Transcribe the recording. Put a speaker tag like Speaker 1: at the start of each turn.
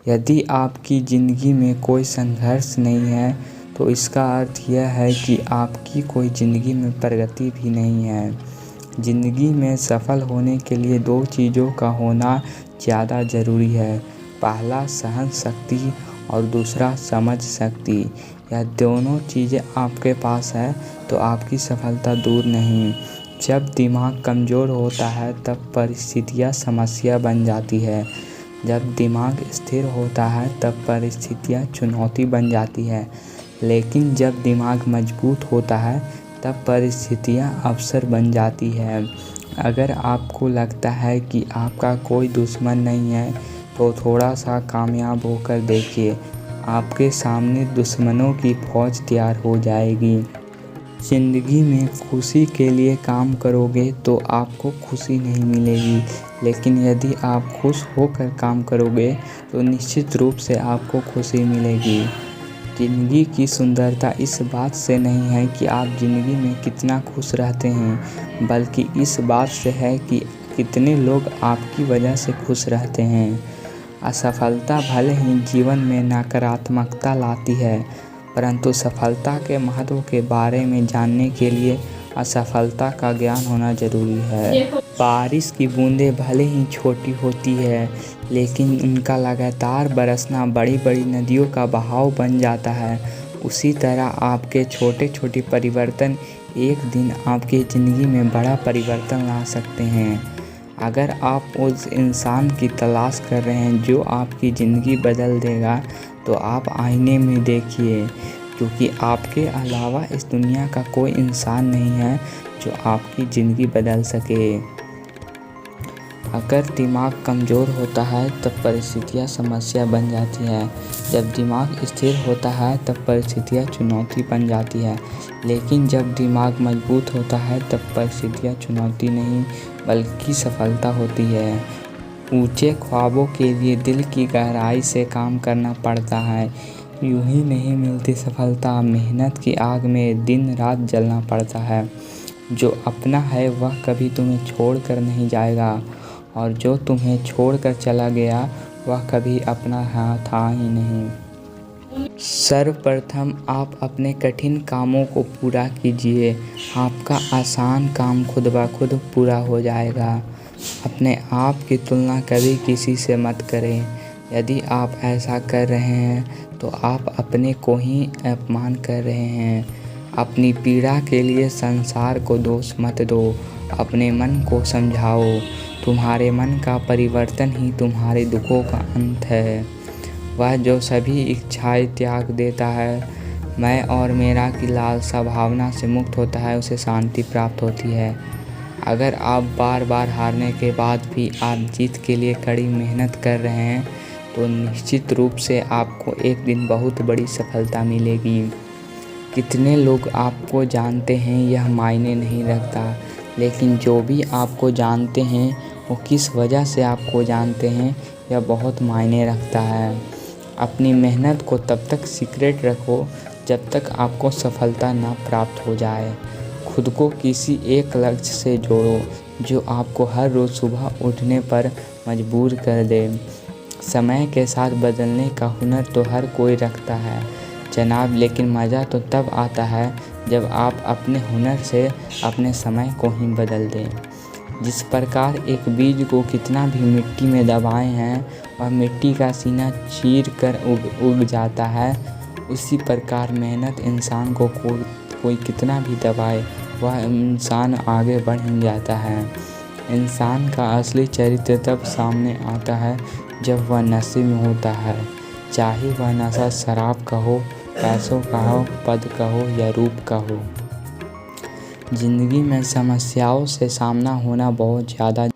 Speaker 1: यदि आपकी ज़िंदगी में कोई संघर्ष नहीं है तो इसका अर्थ यह है कि आपकी कोई ज़िंदगी में प्रगति भी नहीं है। ज़िंदगी में सफल होने के लिए 2 चीज़ों का होना ज़्यादा ज़रूरी है। पहला सहन शक्ति और दूसरा समझ शक्ति। यह दोनों चीज़ें आपके पास है तो आपकी सफलता दूर नहीं। जब दिमाग कमज़ोर होता है तब परिस्थितियाँ समस्या बन जाती है। जब दिमाग स्थिर होता है तब परिस्थितियाँ चुनौती बन जाती है। लेकिन जब दिमाग मजबूत होता है तब परिस्थितियाँ अवसर बन जाती है। अगर आपको लगता है कि आपका कोई दुश्मन नहीं है तो थोड़ा सा कामयाब होकर देखिए, आपके सामने दुश्मनों की फ़ौज तैयार हो जाएगी। ज़िंदगी में खुशी के लिए काम करोगे तो आपको खुशी नहीं मिलेगी, लेकिन यदि आप खुश होकर काम करोगे तो निश्चित रूप से आपको खुशी मिलेगी। ज़िंदगी की सुंदरता इस बात से नहीं है कि आप ज़िंदगी में कितना खुश रहते हैं, बल्कि इस बात से है कि कितने लोग आपकी वजह से खुश रहते हैं। असफलता भले ही जीवन में नकारात्मकता लाती है, परंतु सफलता के महत्व के बारे में जानने के लिए असफलता का ज्ञान होना ज़रूरी है। बारिश की बूंदें भले ही छोटी होती है, लेकिन उनका लगातार बरसना बड़ी बड़ी नदियों का बहाव बन जाता है। उसी तरह आपके छोटे छोटे परिवर्तन एक दिन आपकी ज़िंदगी में बड़ा परिवर्तन ला सकते हैं। अगर आप उस इंसान की तलाश कर रहे हैं जो आपकी ज़िंदगी बदल देगा, तो आप आईने में देखिए, क्योंकि आपके अलावा इस दुनिया का कोई इंसान नहीं है जो आपकी ज़िंदगी बदल सके। अगर दिमाग कमज़ोर होता है तब परिस्थितियाँ समस्या बन जाती है। जब दिमाग स्थिर होता है तब परिस्थितियाँ चुनौती बन जाती है। लेकिन जब दिमाग मजबूत होता है तब परिस्थितियाँ चुनौती नहीं बल्कि सफलता होती है। ऊंचे ख्वाबों के लिए दिल की गहराई से काम करना पड़ता है। यूं ही नहीं मिलती सफलता, मेहनत की आग में दिन रात जलना पड़ता है। जो अपना है वह कभी तुम्हें छोड़ कर नहीं जाएगा, और जो तुम्हें छोड़कर चला गया वह कभी अपना था ही नहीं। सर्वप्रथम आप अपने कठिन कामों को पूरा कीजिए। आपका आसान काम खुद ब खुद पूरा हो जाएगा। अपने आप की तुलना कभी किसी से मत करें। यदि आप ऐसा कर रहे हैं तो आप अपने को ही अपमान कर रहे हैं। अपनी पीड़ा के लिए संसार को दोष मत दो, अपने मन को समझाओ। तुम्हारे मन का परिवर्तन ही तुम्हारे दुखों का अंत है। वह जो सभी इच्छाएं त्याग देता है, मैं और मेरा की लालसा भावना से मुक्त होता है, उसे शांति प्राप्त होती है। अगर आप बार बार हारने के बाद भी आप जीत के लिए कड़ी मेहनत कर रहे हैं तो निश्चित रूप से आपको एक दिन बहुत बड़ी सफलता मिलेगी। कितने लोग आपको जानते हैं यह मायने नहीं रखता, लेकिन जो भी आपको जानते हैं वो किस वजह से आपको जानते हैं यह बहुत मायने रखता है। अपनी मेहनत को तब तक सीक्रेट रखो जब तक आपको सफलता ना प्राप्त हो जाए। खुद को किसी एक लक्ष्य से जोड़ो जो आपको हर रोज़ सुबह उठने पर मजबूर कर दे। समय के साथ बदलने का हुनर तो हर कोई रखता है जनाब, लेकिन मज़ा तो तब आता है जब आप अपने हुनर से अपने समय को ही बदल दें। जिस प्रकार एक बीज को कितना भी मिट्टी में दबाए हैं वह मिट्टी का सीना चीर कर उग जाता है, उसी प्रकार मेहनत इंसान को कोई कितना भी दबाए वह इंसान आगे बढ़ ही जाता है। इंसान का असली चरित्र तब सामने आता है जब वह नशे में होता है, चाहे वह नशा शराब का हो, पैसों का हो, पद का हो या रूप का हो। ज़िंदगी में समस्याओं से सामना होना बहुत ज़्यादा